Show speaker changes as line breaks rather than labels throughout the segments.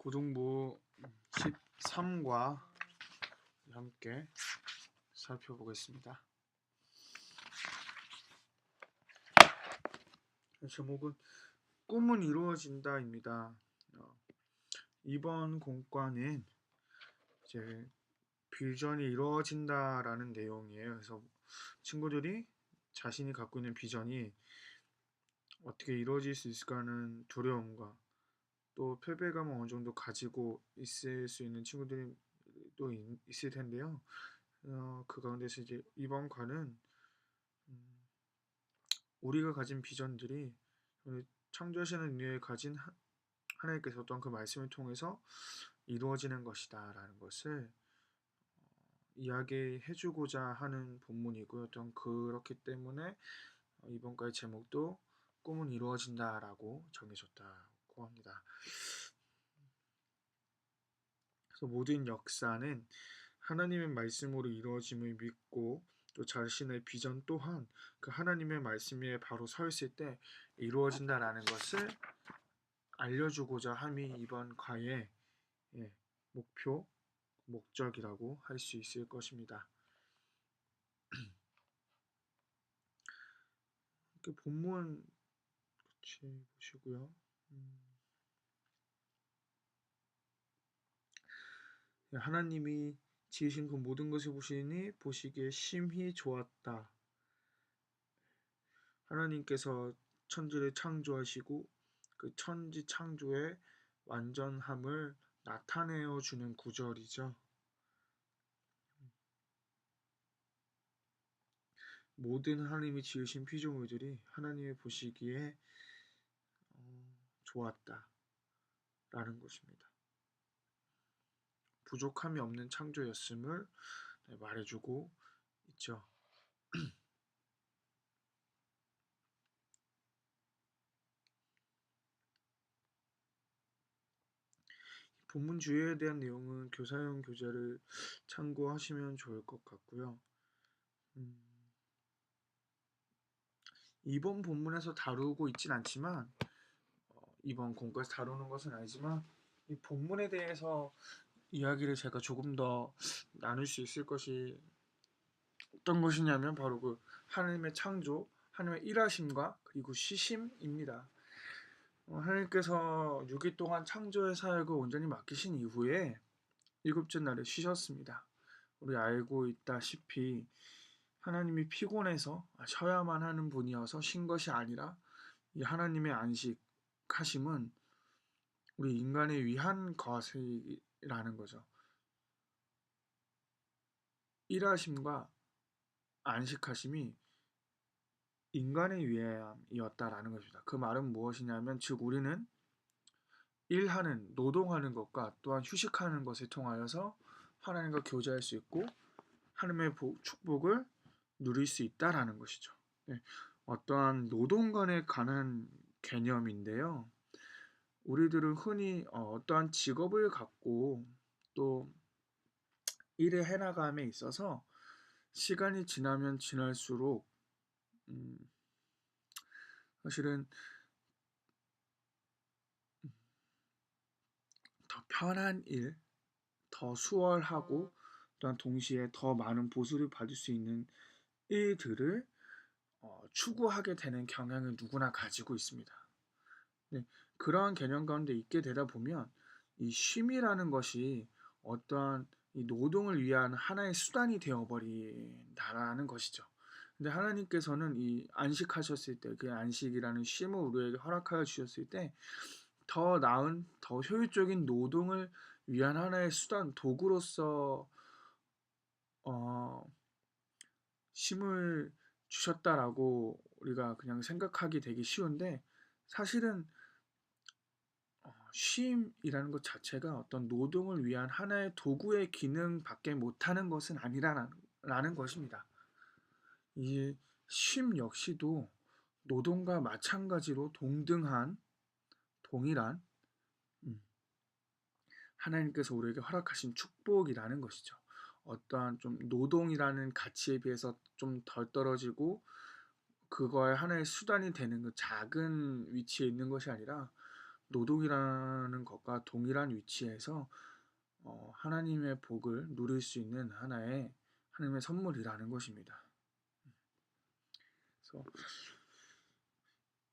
고등부 13과 함께 살펴보겠습니다. 제목은 꿈은 이루어진다입니다. 이번 공과는 이제 비전이 이루어진다라는 내용이에요. 그래서 친구들이 자신이 갖고 있는 비전이 어떻게 이루어질 수 있을까 하는 두려움과 또 패배감을 어느 정도 가지고 있을 수 있는 친구들이 또 있을 텐데요. 그 가운데서 이제 이번 과는 우리가 가진 비전들이 창조하시는 은혜에 가진 하나님께서 어떤 그 말씀을 통해서 이루어지는 것이다 라는 것을 이야기해주고자 하는 본문이고요. 어떤 그렇기 때문에 이번 과의 제목도 꿈은 이루어진다 라고 정해졌다고 합니다. 그래서 모든 역사는 하나님의 말씀으로 이루어짐을 믿고 또 자신의 비전 또한 그 하나님의 말씀 위에 바로 서 있을 때 이루어진다라는 것을 알려주고자 함이 이번 과의 목표, 목적이라고 할 수 있을 것입니다. 본문 같이 보시고요. 하나님이 지으신 그 모든 것을 보시니 보시기에 심히 좋았다. 하나님께서 천지를 창조하시고 그 천지 창조의 완전함을 나타내어 주는 구절이죠. 모든 하나님이 지으신 피조물들이 하나님이 보시기에 좋았다 라는 것입니다. 부족함이 없는 창조였음을 말해주고 있죠. 본문 주요에 대한 내용은 교사용 교재를 참고하시면 좋을 것 같고요. 이번 본문에서 다루고 있진 않지만 이번 공과에서 다루는 것은 아니지만 이 본문에 대해서 이야기를 제가 조금 더 나눌 수 있을 것이 어떤 것이냐면 바로 그 하나님의 창조, 하나님의 일하심과 그리고 쉬심입니다. 하나님께서 6일 동안 창조의 사역을 온전히 맡기신 이후에 일곱째 날에 쉬셨습니다. 우리 알고 있다시피 하나님이 피곤해서 쉬어야만 하는 분이어서 쉰 것이 아니라 이 하나님의 안식하심은 우리 인간을 위한 것이라는 거죠. 일하심과 안식하심이 인간의 위함이었다라는 것입니다. 그 말은 무엇이냐면 즉 우리는 일하는, 노동하는 것과 또한 휴식하는 것을 통하여서 하나님과 교제할 수 있고 하나님의 축복을 누릴 수 있다라는 것이죠. 어떠한 노동간에 관한 개념인데요. 우리들은 흔히 어떠한 직업을 갖고 또 일을 해나감에 있어서 시간이 지나면 지날수록 사실은 더 편한 일, 더 수월하고 또한 동시에 더 많은 보수를 받을 수 있는 일들을 추구하게 되는 경향을 누구나 가지고 있습니다. 그러한 개념 가운데 있게 되다 보면 이 쉼이라는 것이 어떠한 이 노동을 위한 하나의 수단이 되어버린다라는 것이죠. 근데 하나님께서는 이 안식하셨을 때, 그 안식이라는 쉼을 우리에게 허락하여 주셨을 때 더 나은, 더 효율적인 노동을 위한 하나의 수단, 도구로서 쉼을 주셨다라고 우리가 그냥 생각하기 되게 쉬운데 사실은 쉼이라는 것 자체가 어떤 노동을 위한 하나의 도구의 기능밖에 못하는 것은 아니라는 것입니다. 이 쉼 역시도 노동과 마찬가지로 동일한 하나님께서 우리에게 허락하신 축복이라는 것이죠. 어떠한 좀 노동이라는 가치에 비해서 좀 덜 떨어지고 그거의 하나의 수단이 되는 그 작은 위치에 있는 것이 아니라 노동이라는 것과 동일한 위치에서 하나님의 복을 누릴 수 있는 하나의 하나님의 선물이라는 것입니다. 그래서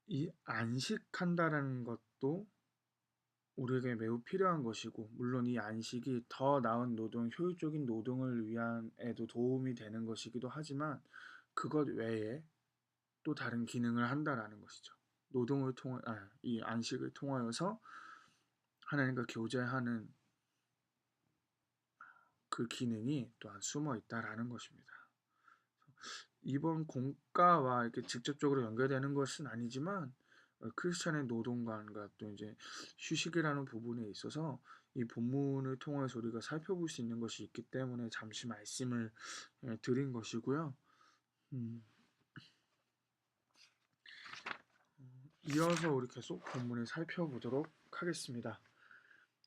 이 안식한다라는 것도 우리에게 매우 필요한 것이고, 물론 이 안식이 더 나은 노동, 효율적인 노동을 위한에도 도움이 되는 것이기도 하지만, 그것 외에 또 다른 기능을 한다라는 것이죠. 이 안식을 통하여서 하나님과 교제하는 그 기능이 또한 숨어 있다라는 것입니다. 이번 공과와 이렇게 직접적으로 연결되는 것은 아니지만, 크리스천의 노동관과 또 이제 휴식이라는 부분에 있어서 이 본문을 통해서 우리가 살펴볼 수 있는 것이 있기 때문에 잠시 말씀을 드린 것이고요. 이어서 우리 계속 본문을 살펴보도록 하겠습니다.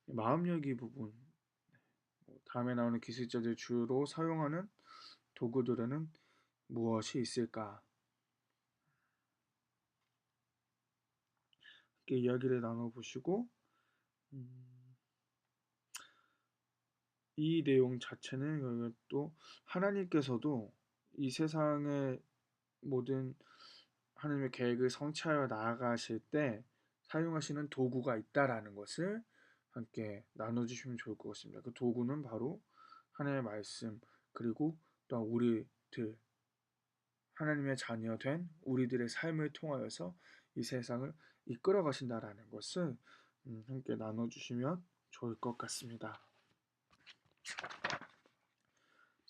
마음여기 부분, 다음에 나오는 기술자들 주로 사용하는 도구들에는 무엇이 있을까? 함께 이야기를 나눠보시고, 이 내용 자체는 또 하나님께서도 이 세상의 모든 하나님의 계획을 성취하여 나아가실 때 사용하시는 도구가 있다라는 것을 함께 나눠주시면 좋을 것 같습니다. 그 도구는 바로 하나님의 말씀, 그리고 또 우리들, 하나님의 자녀된 우리들의 삶을 통하여서 이 세상을 이끌어 가신다라는 것을 함께 나눠주시면 좋을 것 같습니다.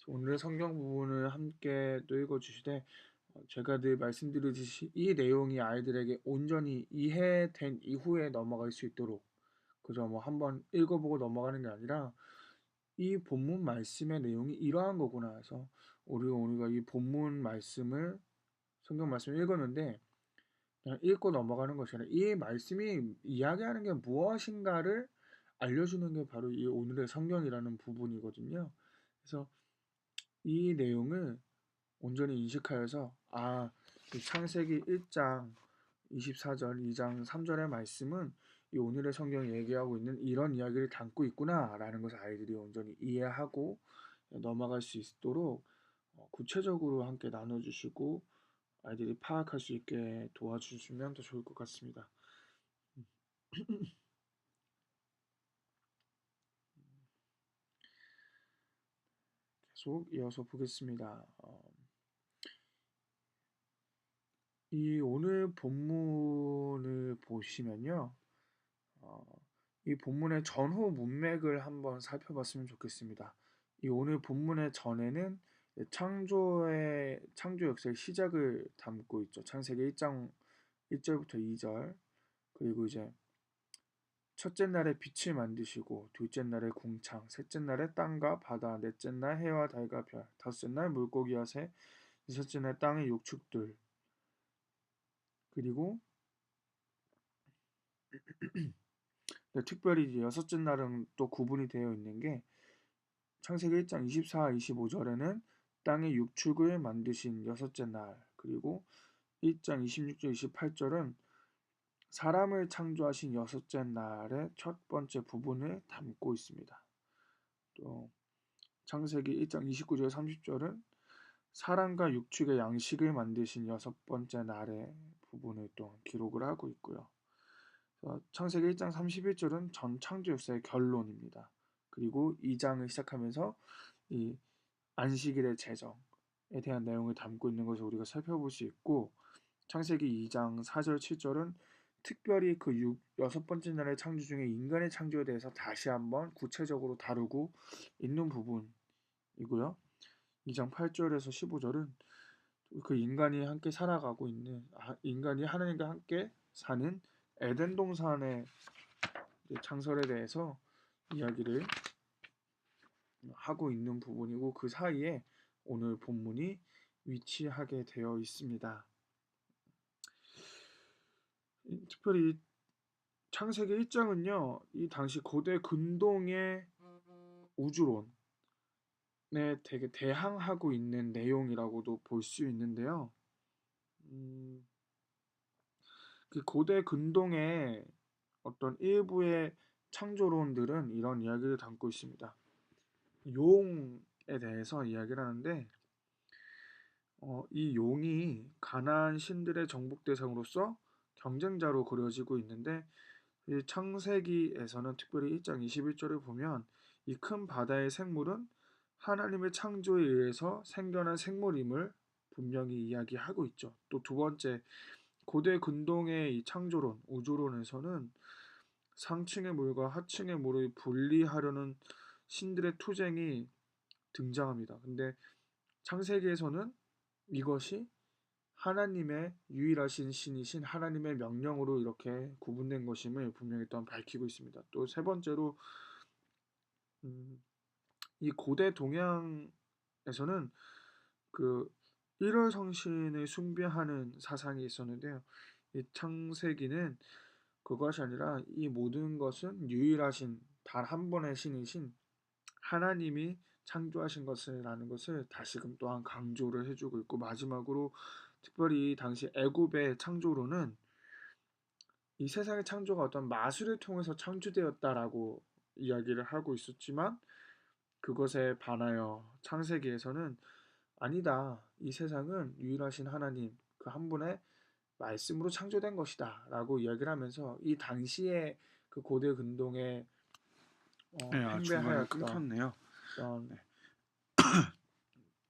오늘의 성경 부분을 함께 또 읽어주시되, 제가 늘 말씀드리듯이 이 내용이 아이들에게 온전히 이해된 이후에 넘어갈 수 있도록, 그저 한번 읽어보고 넘어가는 게 아니라 이 본문 말씀의 내용이 이러한 거구나 해서 우리가 이 본문 말씀을, 성경 말씀을 읽었는데 그냥 읽고 넘어가는 것이 아니라 이 말씀이 이야기하는 게 무엇인가를 알려주는 게 바로 이 오늘의 성경이라는 부분이거든요. 그래서 이 내용을 온전히 인식하여서 이 창세기 1장 24절, 2장 3절의 말씀은 이 오늘의 성경이 얘기하고 있는 이런 이야기를 담고 있구나라는 것을 아이들이 온전히 이해하고 넘어갈 수 있도록 구체적으로 함께 나눠주시고 아이들이 파악할 수 있게 도와주시면 더 좋을 것 같습니다. 계속 이어서 보겠습니다. 이 오늘 본문을 보시면요, 이 본문의 전후 문맥을 한번 살펴봤으면 좋겠습니다. 이 오늘 본문의 전에는 창조 역사의 시작을 담고 있죠. 창세기 1장 1절부터 2절, 그리고 이제 첫째 날에 빛을 만드시고, 둘째 날에 궁창, 셋째 날에 땅과 바다, 넷째 날 해와 달과 별, 다섯째 날 물고기와 새, 여섯째 날 땅의 육축들, 그리고 특별히 이제 여섯째 날은 또 구분이 되어 있는 게, 창세기 1장 24, 25절에는 땅의 육축을 만드신 여섯째 날, 그리고 1장 26절, 28절은 사람을 창조하신 여섯째 날의 첫 번째 부분을 담고 있습니다. 또 창세기 1장 29절, 30절은 사람과 육축의 양식을 만드신 여섯 번째 날의 부분을 또 기록을 하고 있고요. 창세기 1장 31절은 전 창조 역사의 결론입니다. 그리고 2장을 시작하면서 이 안식일의 제정에 대한 내용을 담고 있는 것을 우리가 살펴볼 수 있고, 창세기 2장 4절 7절은 특별히 그 여섯 번째 날의 창조 중에 인간의 창조에 대해서 다시 한번 구체적으로 다루고 있는 부분이고요. 2장 8절에서 15절은 그 인간이 함께 살아가고 있는, 인간이 하나님과 함께 사는 에덴 동산의 창설에 대해서 이야기를 하고 있는 부분이고, 그 사이에 오늘 본문이 위치하게 되어 있습니다. 특별히 창세기 1장은요, 이 당시 고대 근동의 우주론에 되게 대항하고 있는 내용이라고도 볼 수 있는데요. 그 고대 근동의 어떤 일부의 창조론들은 이런 이야기를 담고 있습니다. 용에 대해서 이야기를 하는데 이 용이 가나안 신들의 정복 대상으로서 경쟁자로 그려지고 있는데 이 창세기에서는 특별히 1장 21절을 보면 이 큰 바다의 생물은 하나님의 창조에 의해서 생겨난 생물임을 분명히 이야기하고 있죠. 또 두 번째, 고대 근동의 이 창조론, 우주론에서는 상층의 물과 하층의 물을 분리하려는 신들의 투쟁이 등장합니다. 근데 창세기에서는 이것이 하나님의 유일하신 신이신 하나님의 명령으로 이렇게 구분된 것임을 분명히 또한 밝히고 있습니다. 또 세 번째로 이 고대 동양에서는 그 일월 성신을 숭배하는 사상이 있었는데요. 이 창세기는 그것이 아니라 이 모든 것은 유일하신 단 한 번의 신이신 하나님이 창조하신 것이라는 것을 다시금 또한 강조를 해주고 있고, 마지막으로 특별히 당시 애굽의 창조로는 이 세상의 창조가 어떤 마술을 통해서 창조되었다라고 이야기를 하고 있었지만, 그것에 반하여 창세기에서는 아니다, 이 세상은 유일하신 하나님 그 한 분의 말씀으로 창조된 것이다 라고 이야기를 하면서 이 당시에 그 고대 근동에
중간에
팽배하였던
끊겼네요.
어떤
네.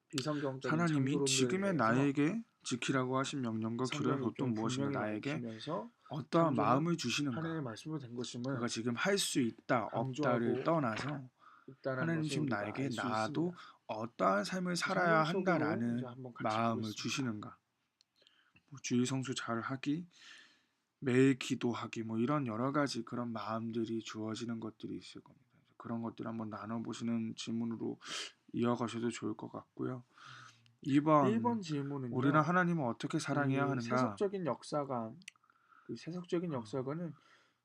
비성경적인
하나님이
창조론들에
지금의
대해서
나에게 지키라고 하신 명령과 규례가
성경이
또
좀
무엇인가,
분명히
나에게
밝히면서
어떠한
창조는
마음을 주시는가,
하나님의 말씀으로 된 것임을
그가 지금 할 수 있다 없다를
강조하고
떠나서
있다는
하나님
것을
지금
우리가
나에게
알 수
나도
있습니다.
어떠한 삶을 살아야
성경 속으로 이제
한다라는
한번 같이
마음을
보겠습니다.
주시는가, 주일 성수 잘 하기, 매일 기도하기, 이런 여러 가지 그런 마음들이 주어지는 것들이 있을 겁니다. 그런 것들 한번 나눠보시는 질문으로 이어가셔도 좋을 것 같고요. 2번,
1번
우리는
질문은요.
하나님을 어떻게 사랑해야
이
하는가?
세속적인 역사관, 그 세속적인 역사관은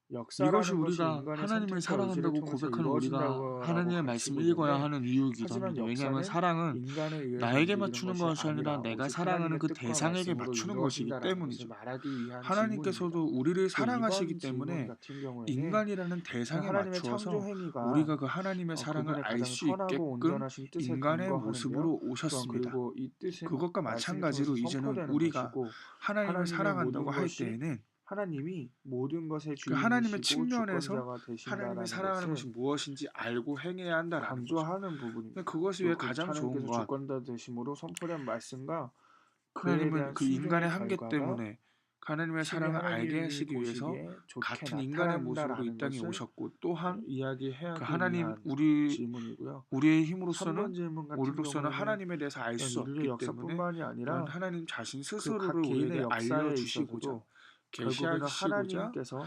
이것이
역사라는 것이
우리가
인간의
하나님을
선택과 의지를
사랑한다고
통해서
고백하는 우리가
이루어진다고
하나님의 말씀을
가르치고
읽어야
있는데,
하는 이유이기도
하지만
합니다. 왜냐하면
역사는
사랑은
인간에 의해
나에게
움직이는
맞추는
것이
것이 아니라
아니라
내가
오직
사랑하는
하나님의
그
뜻과
대상에게
말씀으로
맞추는 것이기
이루어진다라는 것을
때문이죠.
말하기 위한 질문입니다.
하나님께서도 우리를
또
사랑하시기
2번 질문
때문에
같은 경우에는
인간이라는 대상에
하나님의 창조
맞추어서
행위가
우리가 그 하나님의 사랑을
그분의
알
가장
수
선하고
있게끔
온전하신 뜻에
인간의
근거하는데요.
모습으로
또한
오셨습니다.
그리고 이 뜻은
그것과
말씀을 통해서
마찬가지로 이제는
선포되는
우리가
것이고,
하나님을
하나님의
사랑한다고
모든
할
것이
때에는
하나님이 모든 것의
그 하나님의
주인이시고
측면에서
주권자가
하나님을
되신다라는
사랑하는
것을
것이 무엇인지 알고 행해야 한다라는 거죠.
강조하는
근데
부분입니다.
그것이
또
왜
그
가장 좋은
하나님께서
것,
주권자 되심으로 선포된 말씀과 그에
하나님은
대한
그
순종의
인간의 한계
결과가
때문에 하나님의
친히
사랑을 알게
하나님이
하시기 위해서
보시기에 좋게
같은 인간의 모습으로 이
나타난다라는
땅에
것을
오셨고, 또한 그
이야기하기
하나님
위한 질문이고요.
우리의
3번
힘으로서는
질문 같은
우리로서는
경우에는
하나님에 대해서 알
또한
수
인류
없기 때문에
역사뿐만이
또한
아니라
하나님 자신
그 각
스스로를
개인의
우리에게
역사에
알려주시고자
있어서도 결국에는
계시하시고자
하나님께서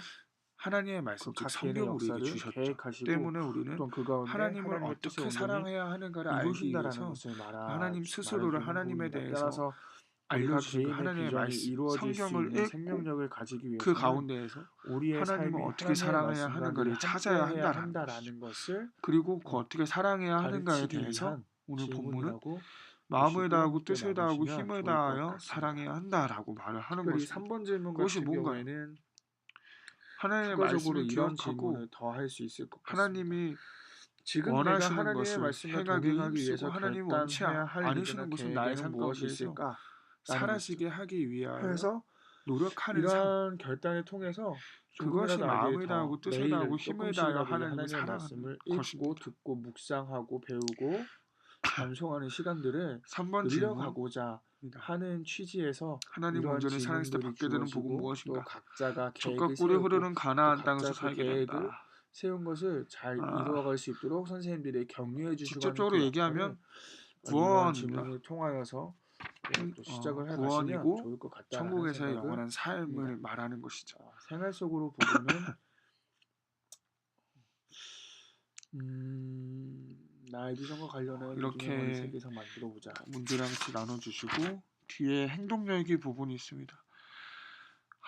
하나님의
그
말씀 즉
각 개인의
성경을 우리에게
역사를
주셨죠.
계획하시고
때문에 우리는
또한 그 가운데
하나님을
하나님의 뜻을
어떻게
온전히
사랑해야 하는가를 알기
이루신다라는
위해서
것을
그 하나님 스스로를
말해주는
하나님에
부분입니다.
대해서
따라서 우리가
알려주신 그
개인의
하나님의
비전이
말씀
이루어질 수
성경을
있는
읽고
생명력을 가지기
그
위해서는
가운데에서
우리의
하나님을
삶이
어떻게
하나님의
사랑해야
말씀과 늘
하는가를 찾아야
함께해야
한다라는 것이죠.
한다라는 것을
그리고 그 어떻게 사랑해야 하는가에
가르치기
대해서
위한
오늘 본문은
질문이라고
마음을
보시고
다하고
함께
뜻을 다하고
나누시면
힘을
좋을 것
다하여
같습니다.
사랑해야 한다라고 말을 하는
특별히
것입니다.
3번 질문
그것이
같은
뭔가요?
경우에는
하나님의
추가적으로
말씀을
이런
기억하고
질문을 더 할 수 있을 것 같습니다.
하나님이
지금 내가
원하시는
하나님의
것을
말씀과
행하기에
동행하기
힘쓰고
위해서
하나님이 원치
결단해야 할 일이나
않으시는 것은 나의
계획에는
삶
무엇이
가운데에서
있을까? 라는 것이죠.
사라지게 하기 위하여
그래서
노력하는 삶,
이러한 결단을 통해서
그것이
조금이라도 아이들이
마음을
더
다하고 뜻을 다하고
매일
힘을 다하여
조금씩이라도 이
하나님을
하나님의
사랑하는
말씀을 읽고
것입니다.
듣고 묵상하고 배우고 암송하는 시간들을
3번 질문입니다.
늘려가고자 하는 취지에서
하나님
이러한
온전히 사랑했을 때
질문들이
받게 되는 복은
주어지고 또
무엇인가?
각자가
젖과
계획을
꿀이
세우고
흐르는
또
가나안 땅에서
각자 그
살게
계획을
된다.
세운 것을 잘
아,
이루어갈 수 있도록 선생님들이 격려해 주시고 하는 그
직접적으로
역할을
얘기하면
이러한
구원입니다.
질문을 통하여서 또 시작을 해 가시면
구원이고
좋을 것 같다라는
천국에서의
생각을
영원한 삶을
합니다.
말하는 것이죠.
생활 속으로 부분은 나의 비전과 관련해 믿음의 머리
이렇게
3개 이상 만들어 보자.
문제랑 같이 나눠주시고 뒤에 행동력이 부분이 있습니다.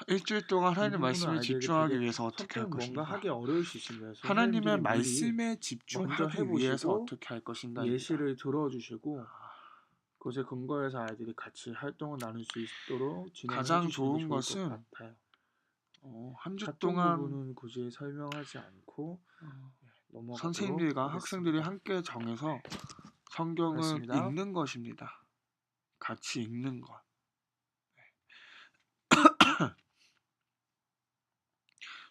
일주일 동안
이
하나님의
부분은
말씀에
아이들에게
집중하기
되게
위해서 어떻게 할
선뜻 뭔가
것인가?
하기 어려울 수 있습니다.
하나님의
선생님들이 미리
말씀에
먼저
집중하기 위해서
해보시고
어떻게 할 것인가입니다.
예시를 들어주시고 그것에 근거해서 아이들이 같이 활동을 나눌 수 있도록 진행을
가장
해주시는 게
좋은
좋을 것
것은
같아요.
한 주
같은
동안
부분은 굳이 설명하지 않고 넘어가도록
선생님들과 학생들이
하겠습니다.
함께 정해서 성경을
그렇습니다.
읽는 것입니다. 같이 읽는 것.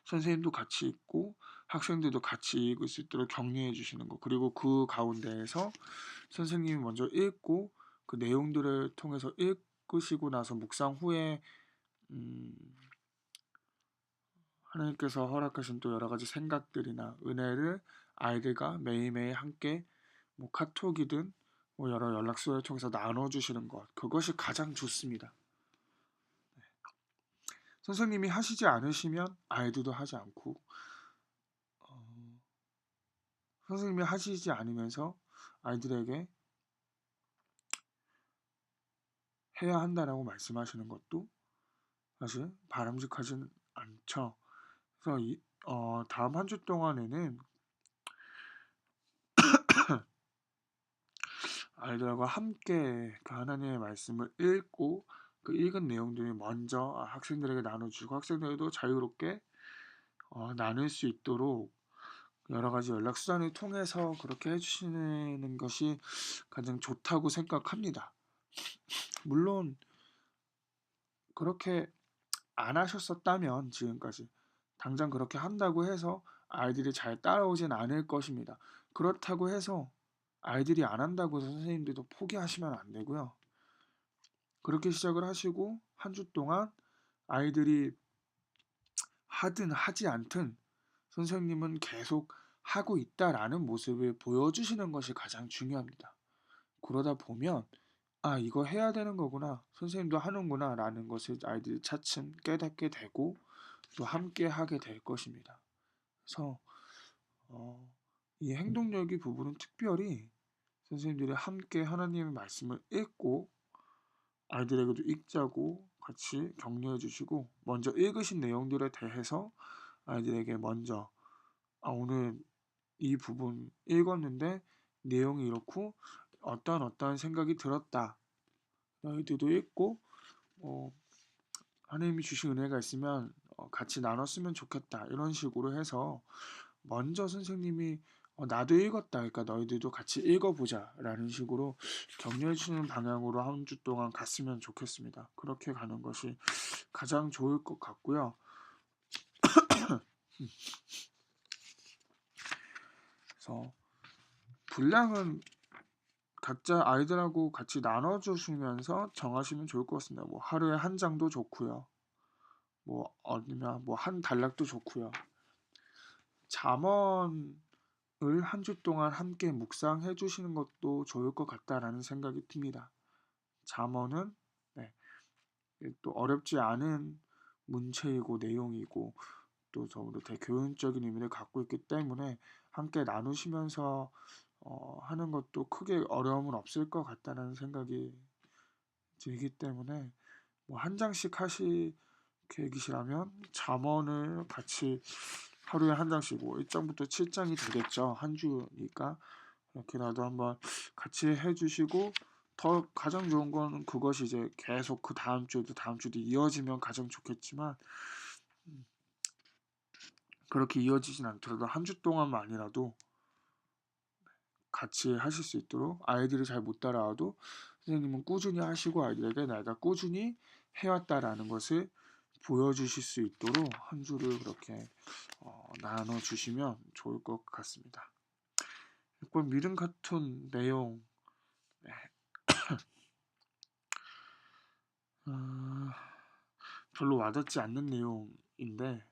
선생님도 같이 읽고 학생들도 같이 읽을 수 있도록 격려해 주시는 것. 그리고 그 가운데에서 선생님이 먼저 읽고 그 내용들을 통해서 읽으시고 나서 묵상 후에 음, 하나님께서 허락하신 또 여러 가지 생각들이나 은혜를 아이들과 매일매일 함께 뭐 카톡이든 뭐 여러 연락소를 통해서 나눠주시는 것. 그것이 가장 좋습니다. 선생님이 하시지 않으시면 아이들도 하지 않고 어, 선생님이 하시지 않으면서 아이들에게 해야 한다라고 말씀하시는 것도 사실 바람직하진 않죠. 그래서 다음 한 주 동안에는 아이들과 함께 그 하나님의 말씀을 읽고 그 읽은 내용들을 먼저 학생들에게 나눠주고 학생들도 자유롭게 나눌 수 있도록 여러 가지 연락 수단을 통해서 그렇게 해주시는 것이 가장 좋다고 생각합니다. 물론 그렇게 안 하셨었다면 지금까지 당장 그렇게 한다고 해서 아이들이 잘 따라오진 않을 것입니다. 그렇다고 해서 아이들이 안 한다고 해서 선생님들도 포기하시면 안 되고요. 그렇게 시작을 하시고 한 주 동안 아이들이 하든 하지 않든 선생님은 계속 하고 있다라는 모습을 보여주시는 것이 가장 중요합니다. 그러다 보면 이거 해야 되는 거구나. 선생님도 하는구나 라는 것을 아이들이 차츰 깨닫게 되고 또 함께 하게 될 것입니다. 그래서 이 행동력의 부분은 특별히 선생님들이 함께 하나님의 말씀을 읽고 아이들에게도 읽자고 같이 격려해 주시고 먼저 읽으신 내용들에 대해서 아이들에게 먼저 오늘 이 부분 읽었는데 내용이 이렇고 어떠한 생각이 들었다. 아이들도 읽고 하나님이 주신 은혜가 있으면 같이 나눴으면 좋겠다. 이런 식으로 해서 먼저 선생님이 나도 읽었다. 그러니까 너희들도 같이 읽어보자. 라는 식으로 격려해 주는 방향으로 한 주 동안 갔으면 좋겠습니다. 그렇게 가는 것이 가장 좋을 것 같고요. 그래서 분량은 각자 아이들하고 같이 나눠주시면서 정하시면 좋을 것 같습니다. 뭐 하루에 한 장도 좋고요. 뭐 아니면 뭐 한 단락도 좋고요. 잠언을 한 주 동안 함께 묵상해 주시는 것도 좋을 것 같다라는 생각이 듭니다. 잠언은 네, 또 어렵지 않은 문체이고 내용이고 또 더불어 대교훈적인 의미를 갖고 있기 때문에 함께 나누시면서 하는 것도 크게 어려움은 없을 것 같다는 생각이 들기 때문에 뭐 한 장씩 하실 계획이시라면 잠언을 같이 하루에 한 장씩 뭐 1장부터 7장이 되겠죠. 한 주니까 그렇게라도 한번 같이 해주시고 더 가장 좋은 건 그것이 이제 계속 그 다음 주도 이어지면 가장 좋겠지만 그렇게 이어지진 않더라도 한 주 동안만이라도 같이 하실 수 있도록 아이들이 잘 못 따라와도 선생님은 꾸준히 하시고 아이들에게 내가 꾸준히 해왔다라는 것을 보여주실 수 있도록 한 주를 그렇게 나눠주시면 좋을 것 같습니다. 이번 믿음 같은 내용 어, 별로 와닿지 않는 내용인데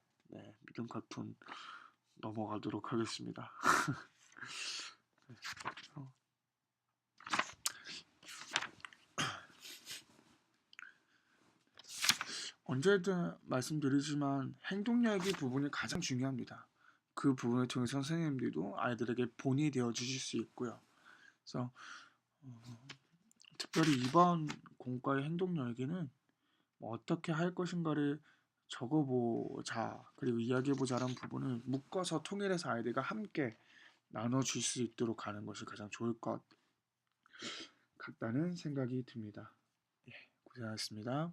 믿음 같은 넘어가도록 하겠습니다. 언제든 말씀드리지만 행동력의 부분이 가장 중요합니다. 그 부분을 통해 선생님들도 아이들에게 본이 되어 주실 수 있고요. 그래서 특별히 이번 공과의 행동력에는 뭐 어떻게 할 것인가를 적어보자 그리고 이야기해보자라는 부분을 묶어서 통일해서 아이들과 함께 나눠줄 수 있도록 하는 것이 가장 좋을 것 같다는 생각이 듭니다. 예, 고생하셨습니다.